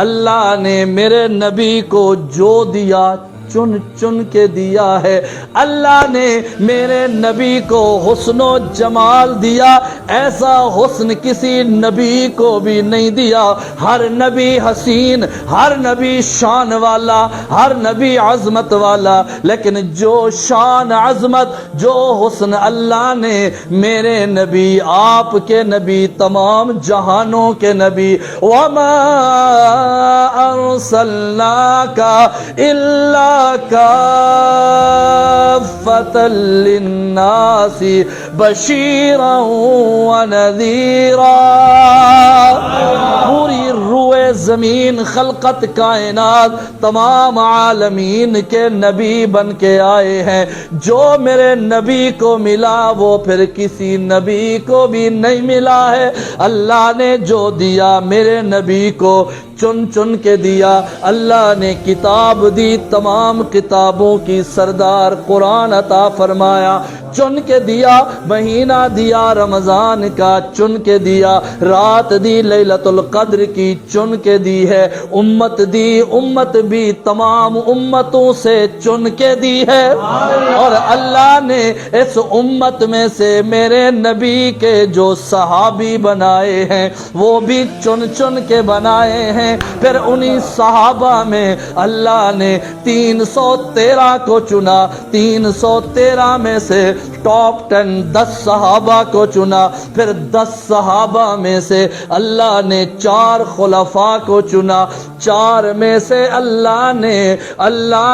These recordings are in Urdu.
اللہ نے میرے نبی کو جو دیا چن چن کے دیا ہے. اللہ نے میرے نبی کو حسن و جمال دیا، ایسا حسن کسی نبی کو بھی نہیں دیا. ہر نبی حسین، ہر نبی شان والا، ہر نبی عظمت والا، لیکن جو شان عظمت جو حسن اللہ نے میرے نبی، آپ کے نبی، تمام جہانوں کے نبی، وَمَا أَرْسَلْنَاكَ إِلَّا كَافَّةً لِلنَّاسِ بَشِيرًا وَنَذِيرًا. پوری روئے زمین، خلقت، کائنات، تمام عالمین کے نبی بن کے آئے ہیں. جو میرے نبی کو ملا وہ پھر کسی نبی کو بھی نہیں ملا ہے. اللہ نے جو دیا میرے نبی کو چن چن کے دیا. اللہ نے کتاب دی، تمام کتابوں کی سردار قرآن عطا فرمایا، چن کے دیا. مہینہ دیا رمضان کا، چن کے دیا. رات دی لیلۃ القدر کی، چن کے دی ہے. امت دی، امت بھی تمام امتوں سے چن کے دی ہے. اور اللہ نے اس امت میں سے میرے نبی کے جو صحابی بنائے ہیں وہ بھی چن چن کے بنائے ہیں. پھر انہی صحابہ میں اللہ نے 313 کو چنا. 313 میں سے ٹاپ 10 صحابہ کو چنا. پھر 10 صحابہ میں سے اللہ نے 4 خلفاء کو چنا. 4 میں سے اللہ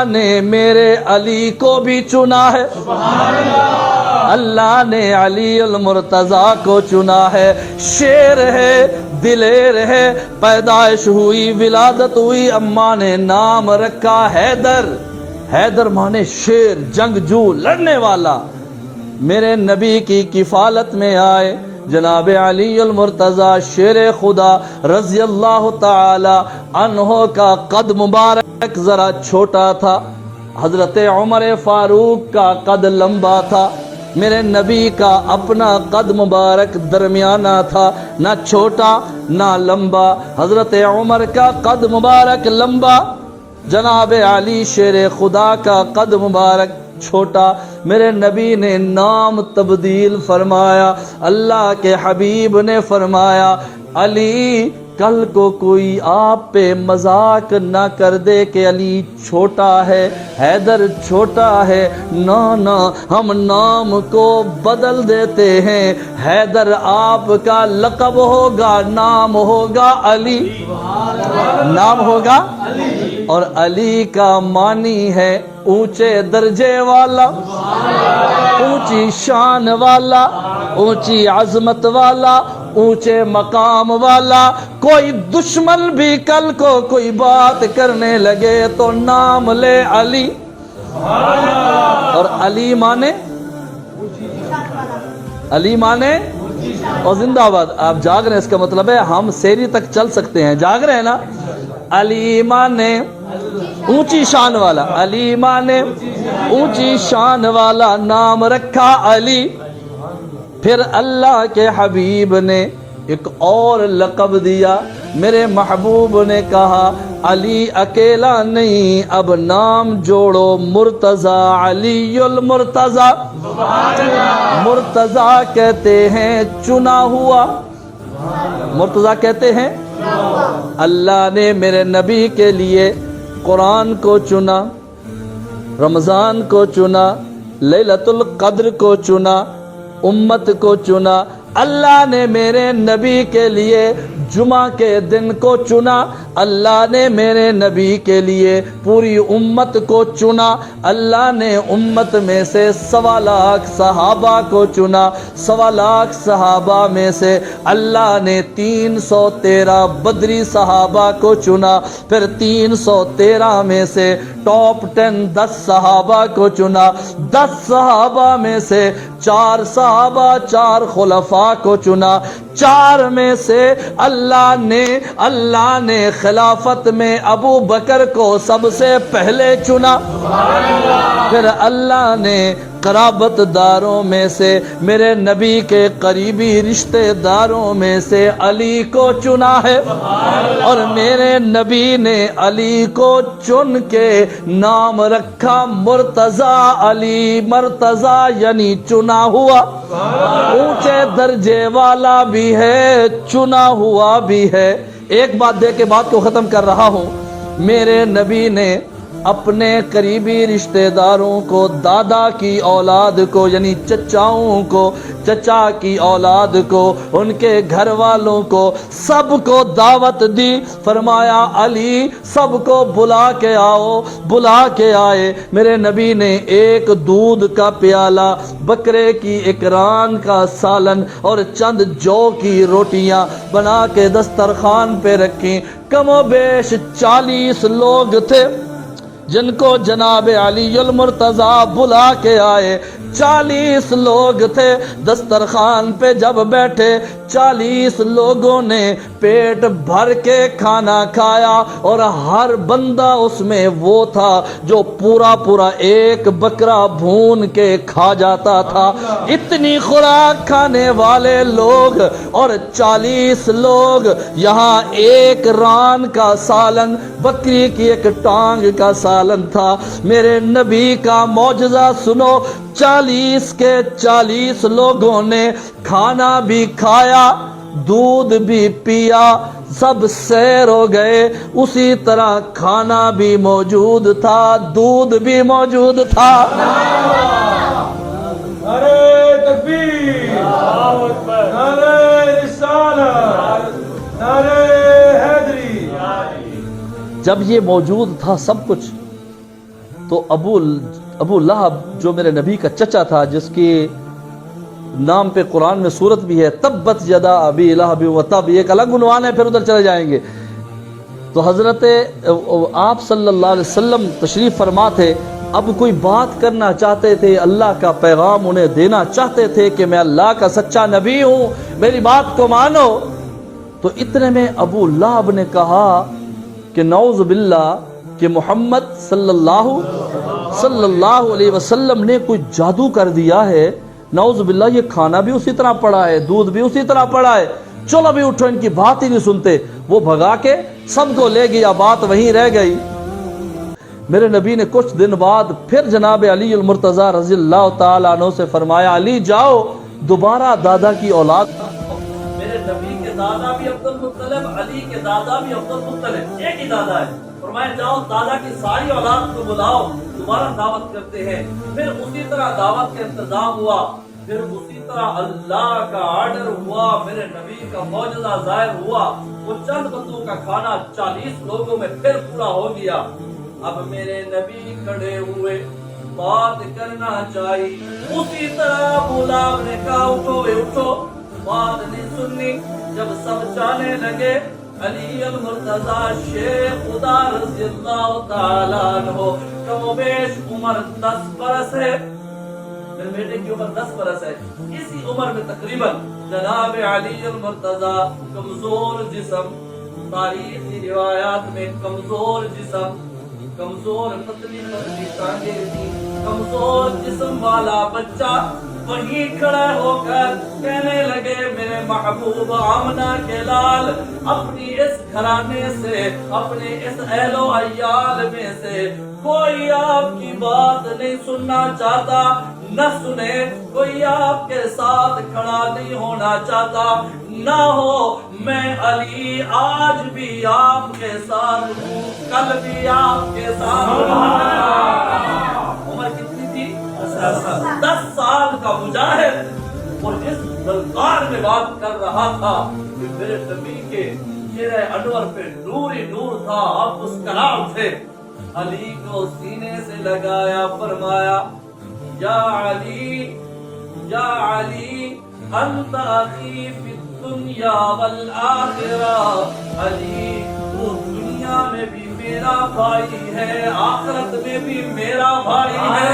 نے میرے علی کو بھی چنا ہے. اللہ نے علی المرتضیٰ کو چنا ہے. شیر ہے، دلیر ہے، پیدائش ہوئی، ولادت ہوئی، اماں نے نام رکھا حیدر. حیدر مانے شیر، جنگجو، لڑنے والا. میرے نبی کی کفالت میں آئے. جناب علی المرتضیٰ شیر خدا رضی اللہ تعالی عنہ کا قد مبارک ذرا چھوٹا تھا. حضرت عمر فاروق کا قد لمبا تھا. میرے نبی کا اپنا قد مبارک درمیانہ تھا، نہ چھوٹا نہ لمبا. حضرت عمر کا قد مبارک لمبا، جناب علی شیر خدا کا قد مبارک چھوٹا. میرے نبی نے نام تبدیل فرمایا. اللہ کے حبیب نے فرمایا علی کل کو کوئی آپ پہ مذاق نہ کر دے کہ علی چھوٹا ہے، حیدر چھوٹا ہے. نہ ہم نام کو بدل دیتے ہیں. حیدر آپ کا لقب ہوگا، نام ہوگا علی. نام ہوگا اور علی کا معنی ہے اونچے درجے والا، اونچی شان والا، اونچی عظمت والا، اونچے مقام والا. کوئی دشمن بھی کل کو کوئی بات کرنے لگے تو نام لے علی. اور علی مانے اور زندہ آباد. آپ جاگ رہے ہیں، اس کا مطلب ہے ہم سیری تک چل سکتے ہیں. جاگ رہے ہیں نا. علی مانے اونچی شان والا، علی مانے اونچی شان والا، نام رکھا علی. پھر اللہ کے حبیب نے ایک اور لقب دیا. میرے محبوب نے کہا علی اکیلا نہیں، اب نام جوڑو مرتضیٰ، علی المرتضیٰ. مرتضیٰ کہتے ہیں چنا ہوا. مرتضیٰ کہتے ہیں اللہ نے میرے نبی کے لیے قرآن کو چنا، رمضان کو چنا، لیلۃ القدر کو چنا، امت کو چنا. اللہ نے میرے نبی کے لیے جمعہ کے دن کو چنا. اللہ نے میرے نبی کے لیے پوری امت کو چنا. اللہ نے امت میں سے 1.25 لاکھ صحابہ کو چنا. 1.25 لاکھ صحابہ میں سے اللہ نے 313 بدری صحابہ کو چنا. پھر 313 میں سے ٹاپ 10 صحابہ کو چنا. 10 صحابہ میں سے 4 صحابہ، 4 خلفاء کو چنا. 4 میں سے اللہ نے خلافت میں ابو بکر کو سب سے پہلے چنا. پھر اللہ نے قرابت داروں میں سے، میرے نبی کے قریبی رشتہ داروں میں سے علی کو چنا ہے، اور میرے نبی نے علی کو چن کے نام رکھا مرتضی علی، مرتضی یعنی چنا ہوا، اونچے درجے والا بھی ہے، چنا ہوا بھی ہے۔ ایک بات دے کے بات کو ختم کر رہا ہوں، میرے نبی نے اپنے قریبی رشتہ داروں کو، دادا کی اولاد کو یعنی چچاؤں کو، چچا کی اولاد کو، ان کے گھر والوں کو، سب کو دعوت دی، فرمایا علی سب کو بلا کے آؤ، بلا کے آئے۔ میرے نبی نے ایک دودھ کا پیالہ، بکرے کی ایک ران کا سالن اور چند جو کی روٹیاں بنا کے دسترخوان پہ رکھی۔ کم و بیش 40 لوگ تھے جن کو جناب علی المرتضی بلا کے آئے۔ 40 لوگ تھے دسترخوان پہ، جب بیٹھے 40 لوگوں نے پیٹ بھر کے کھانا کھایا، اور ہر بندہ اس میں وہ تھا جو پورا پورا ایک بکرا بھون کے کھا جاتا تھا۔ اتنی خوراک کھانے والے لوگ اور 40 لوگ، یہاں ایک ران کا سالن، بکری کی ایک ٹانگ کا سالن تھا۔ میرے نبی کا معجزہ سنو، 40 کے 40 لوگوں نے کھانا بھی کھایا، دودھ بھی پیا، سب سیر ہو گئے۔ اسی طرح کھانا بھی موجود تھا، دودھ بھی موجود تھا۔ نعرہ تکبیر، نعرہ رسالت، نعرہ حیدری۔ جب یہ موجود تھا سب کچھ، تو ابو لہب جو میرے نبی کا چچا تھا، جس کے نام پہ قرآن میں سورت بھی ہے، تبت یدا ابی لہب و تب، یہ ایک الگ عنوان ہے، پھر ادھر چلے جائیں گے۔ تو حضرت آپ صلی اللہ علیہ وسلم تشریف فرما تھے، اب کوئی بات کرنا چاہتے تھے، اللہ کا پیغام انہیں دینا چاہتے تھے کہ میں اللہ کا سچا نبی ہوں، میری بات کو مانو۔ تو اتنے میں ابو لہب نے کہا کہ نعوذ باللہ کہ محمد صلی اللہ علیہ وسلم نے کوئی جادو کر دیا ہے، نعوذ باللہ، یہ کھانا بھی اسی طرح پڑا ہے، دودھ بھی اسی طرح پڑا ہے، چلو بھی اٹھو، ان کی بات ہی نہیں سنتے۔ وہ بھگا کے سب کو لے گیا، بات وہیں رہ گئی۔ میرے نبی نے کچھ دن بعد پھر جناب علی المرتضی رضی اللہ تعالیٰ عنہ سے فرمایا، علی جاؤ دوبارہ دادا کی اولاد۔ میرے نبی کے دادا بھی عبد المطلب، علی کے دادا بھی عبد المطلب، ایک ہی دادا ہے۔ فرمایا جاؤ دادا کی ساری اولاد کو بلاؤ، دوبارہ دعوت کرتے ہیں۔ پھر اسی طرح دعوت کا انتظام ہوا، پھر اسی طرح اللہ کا آرڈر ہوا، میرے نبی کا معجزہ ظاہر ہوا۔ وہ چند بندوں کا کھانا 40 لوگوں میں پھر پورا ہو گیا۔ اب میرے نبی کھڑے ہوئے، بات کرنا چاہیے، اسی طرح بولا، نے کہا اٹھو اٹھو، بات نہیں سننی۔ جب سب جانے لگے، علی المرتضی شیخ خدا رضی اللہ تعالیٰ عنہ، کم و بیش عمر 10 برس ہے، میرے بیٹے کی عمر 10 برس ہے، اسی عمر میں تقریباً جناب علی المرتضی کمزور جسم، تاریخی روایات میں کمزور جسم، کمزور پتلی پتلی ٹانگیں تھی، کمزور جسم والا بچہ وہیں کھڑا ہو کر کہنے لگے، میرے محبوب آمنہ کے لال، اپنی اس گھرانے سے، اپنے اس اہل و عیال میں سے کوئی آپ کی بات نہیں سننا چاہتا، نہ سنے، کوئی آپ کے ساتھ کھڑا نہیں ہونا چاہتا، نہ ہو میں علی آج بھی آپ کے ساتھ ہوں، کل بھی آپ کے ساتھ ہوں۔ عمر کتنی تھی؟ 10 سال کا مجاہد، اور اس دلکار میں بات کر رہا تھا کہ میرے نبی کے چہرے انور پہ نور ہی نور تھا، آپ اس کلام تھے۔ علی کو سینے سے لگایا، فرمایا یا علی، یا علی انت اخی فی الدنیا والآخرہ، علی تو دنیا میں بھی میرا بھائی ہے، آخرت میں بھی میرا بھائی ہے،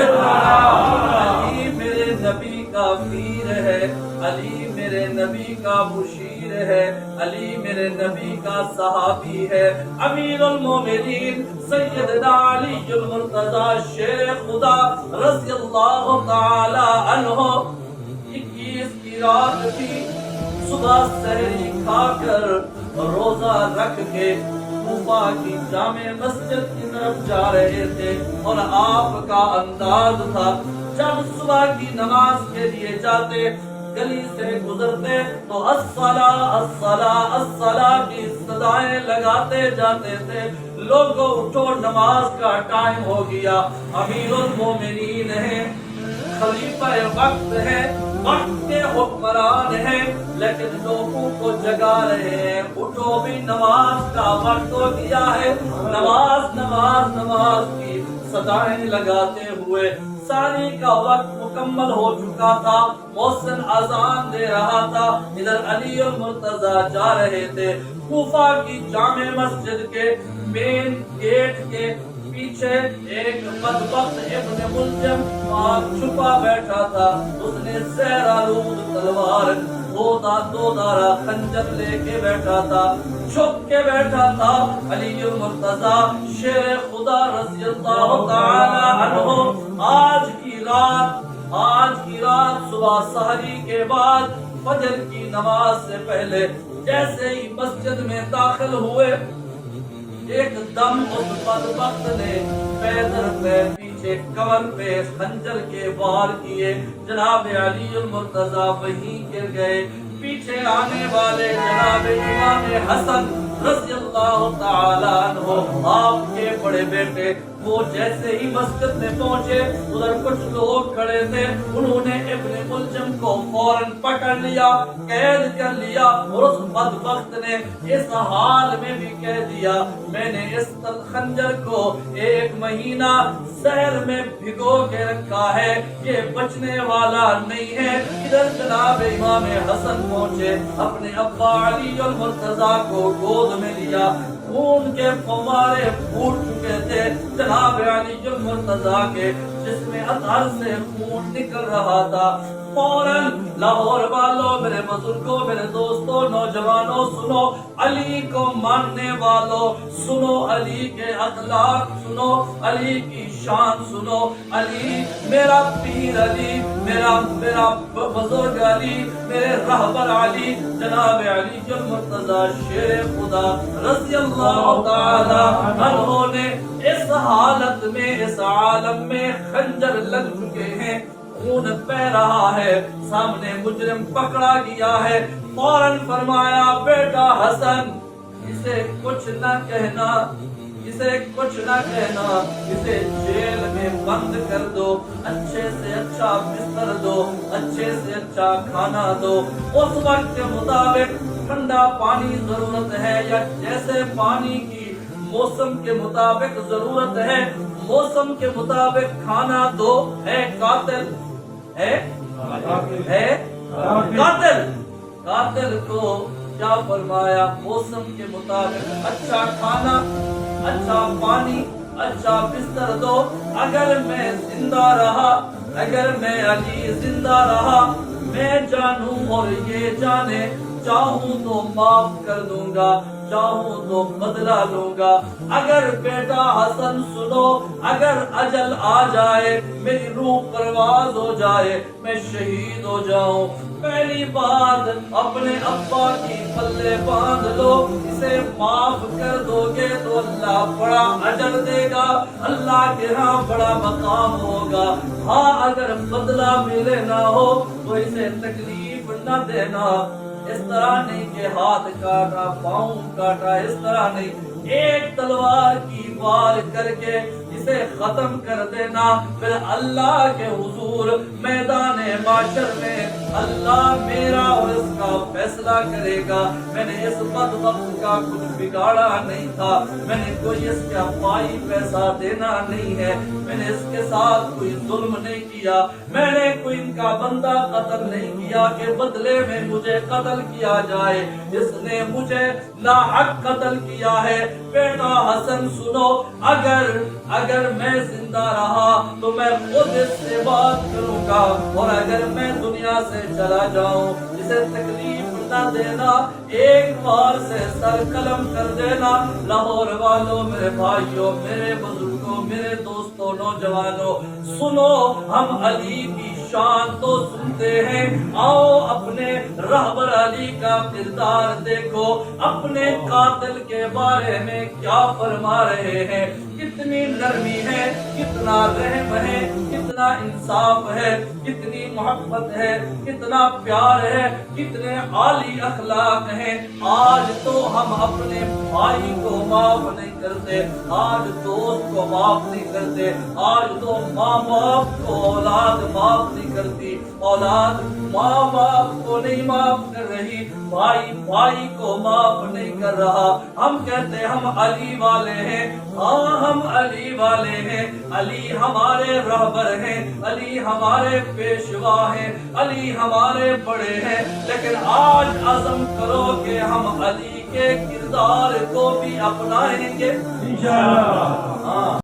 علی میرے نبی کا پیر ہے، علی میرے نبی کا مشیر امیر ہے، علی میرے نبی کا صحابی ہے، امیر المومنین سیدنا علی المرتضی شیر خدا رضی اللہ تعالی عنہ 21 کی رات تھی، صبح سحری کھا کر روزہ رکھ کے کوفہ کی جامع مسجد کی طرف جا رہے تھے، اور آپ کا انداز تھا جب صبح کی نماز کے لیے جاتے، گلی سے گزرتے تو الصلاۃ الصلاۃ الصلاۃ کی صدائیں لگاتے جاتے تھے، لوگوں اٹھو نماز کا ٹائم ہو گیا۔ امیر المومنین ہیں، خلیفہ وقت ہے، وقت کے حکمران ہیں، لیکن لوگوں کو جگا رہے ہیں، اٹھو بھی نماز کا وقت ہو گیا ہے۔ نماز نماز نماز کی صدائیں لگاتے ہوئے ساری کا وقت مکمل ہو چکا تھا، محسن اذان دے رہا تھا، ادھر علی المرتضی جا رہے تھے۔ کوفہ کی جامع مسجد کے مین گیٹ کے پیچھے ایک بدبخت ابن ملجم چھپا بیٹھا تھا، اس نے زہر آلود تلوار دو دارا خنجر لے کے بیٹھا تھا، چھپ کے بیٹھا تھا۔ علی المرتضی شیر خدا رضی اللہ تعالی عنہ آج کی رات صبح سحری کے بعد فجر کی نماز سے پہلے جیسے ہی مسجد میں داخل ہوئے، ایک دم اس بدبخت نے پیدر پہ پیچھے کمر پہ خنجر کے وار کیے، جناب علی المرتضی وہیں گر گئے۔ پیچھے آنے والے جناب امام حسن رضی اللہ تعالی عنہ آپ کے بڑے بیٹے، وہ جیسے ہی مسجد میں پہنچے، ادھر کچھ لوگ کھڑے تھے، انہوں نے ابن ملجم کو فوراً پکڑ لیا، قید کر لیا، اور اس بدبخت نے اس حال میں بھی کہہ دیا میں نے اس خنجر کو 1 مہینہ زہر میں بھگو کے رکھا ہے، یہ بچنے والا نہیں ہے۔ ادھر جناب امام حسن پہنچے، اپنے ابا علی المرتضی کو گود میں لیا، خون کے فوارے پھوٹ چکے تھے جناب علی المرتضی کے جسم اطہر سے خون نکل رہا تھا۔ فوراً لاہور والوں، میرے بزرگوں، میرے دوستوں، نوجوانوں سنو، علی کو ماننے والوں سنو، علی کے اخلاق سنو، علی کی شان سنو، علی میرا پیر علی، میرا بزرگ علی، میرے رہبر علی جناب علی المرتضی شیر خدا رضی اللہ تعالی عنہ نے اس حالت میں، اس عالم میں خنجر لگ چکے ہیں، خون بہ رہا ہے، سامنے مجرم پکڑا گیا ہے، فوراً فرمایا بیٹا حسن اسے کچھ نہ کہنا، اسے کچھ نہ کہنا، اسے جیل میں بند کر دو، اچھے سے اچھا بستر دو، اچھے سے اچھا کھانا دو، اس وقت کے مطابق ٹھنڈا پانی ضرورت ہے، یا جیسے پانی کی موسم کے مطابق ضرورت ہے، موسم کے مطابق کھانا دو۔ ہے قاتل، ہے قاتل کو کیا فرمایا؟ موسم کے مطابق اچھا کھانا، اچھا پانی، اچھا بستر دو۔ اگر میں زندہ رہا، اگر میں علی زندہ رہا، میں جانوں اور یہ جانے، چاہوں تو معاف کر دوں گا، چاہوں تو بدلہ لوں گا۔ اگر بیٹا حسن سنو، اگر اجل آ جائے، میری روح پرواز ہو جائے، میں شہید ہو جاؤں، پہلی بات اپنے ابا کی پلے باندھ لو، اسے معاف کر دو گے تو اللہ بڑا اجر دے گا، اللہ کے ہاں بڑا مقام ہوگا۔ ہاں اگر بدلہ ملے نہ ہو تو اسے تکلیف نہ دینا، اس طرح نہیں کہ ہاتھ کاٹا، پاؤں کاٹا، اس طرح نہیں، ایک تلوار کی وار کر کے اسے ختم کر دینا، پھر اللہ کے حضور میدان معاشر میں اللہ میرا اور اس کا فیصلہ کرے گا۔ میں نے اس بدبخت کا کچھ بگاڑا نہیں تھا، میں نے کوئی اس کا پائی پیسہ دینا نہیں ہے، میں نے اس کے ساتھ کوئی ظلم نہیں کیا، میں نے کوئی ان کا بندہ قتل نہیں کیا کہ بدلے میں مجھے قتل کیا جائے، اس نے مجھے ناحق قتل کیا ہے۔ بیٹا حسن سنو، اگر میں زندہ رہا تو میں خود اس سے بات کروں گا، اور اگر میں دنیا سے چلا جاؤں اسے تکلیف نہ دینا، ایک بار سے سر قلم کر دینا۔ لاہور والوں، میرے بھائیوں، میرے بزرگوں، میرے دوستوں، نوجوانوں، سنو، ہم علی کی شان تو سنتے ہیں، آؤ اپنے رہبر علی کا کردار دیکھو، اپنے قاتل کے بارے میں کیا فرما رہے ہیں۔ کتنی نرمی ہے، کتنا رحم ہے، کتنا انصاف ہے، کتنی محبت ہے، کتنا پیار ہے، کتنے عالی اخلاق ہیں۔ آج تو ہم اپنے بھائی کو معاف نہیں کرتے، آج دوست کو معاف نہیں کرتے، آج تو ماں باپ کو اولاد معاف نہیں کرتی، اولاد ماں باپ کو نہیں معاف کر رہی، بھائی بھائی کو معاف نہیں کر رہا۔ ہم کہتے ہم علی والے ہیں، ہاں ہم علی والے ہیں، علی ہمارے رہبر ہیں، علی ہمارے پیشوا ہیں، علی ہمارے بڑے ہیں، لیکن آج عزم کرو کہ ہم علی کے کردار کو بھی اپنائیں گے انشاءاللہ۔ ہاں